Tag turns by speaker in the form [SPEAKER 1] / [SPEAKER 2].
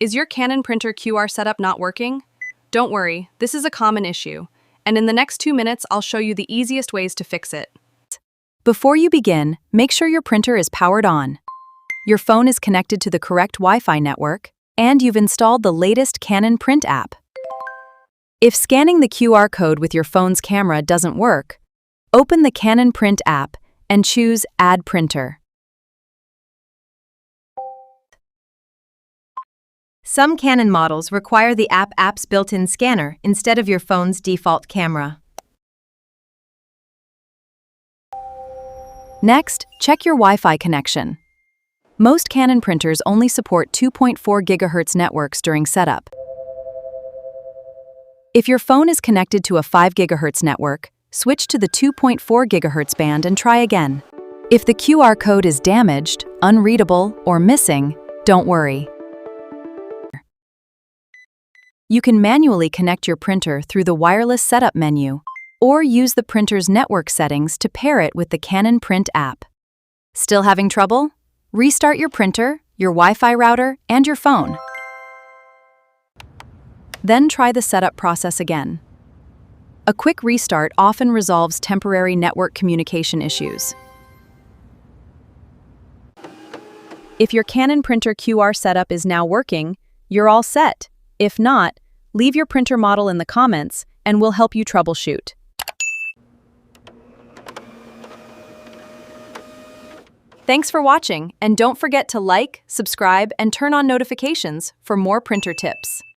[SPEAKER 1] Is your Canon printer QR setup not working? Don't worry, this is a common issue, and in the next 2 minutes I'll show you the easiest ways to fix it. Before you begin, make sure your printer is powered on, your phone is connected to the correct Wi-Fi network, and you've installed the latest Canon PRINT app. If scanning the QR code with your phone's camera doesn't work, open the Canon PRINT app and choose Add Printer. Some Canon models require the app's built-in scanner instead of your phone's default camera. Next, check your Wi-Fi connection. Most Canon printers only support 2.4 GHz networks during setup. If your phone is connected to a 5 GHz network, switch to the 2.4 GHz band and try again. If the QR code is damaged, unreadable, or missing, don't worry. You can manually connect your printer through the wireless setup menu, or use the printer's network settings to pair it with the Canon PRINT app. Still having trouble? Restart your printer, your Wi-Fi router, and your phone. Then try the setup process again. A quick restart often resolves temporary network communication issues. If your Canon printer QR setup is now working, you're all set. If not, leave your printer model in the comments and we'll help you troubleshoot. Thanks for watching, and don't forget to like, subscribe, and turn on notifications for more printer tips.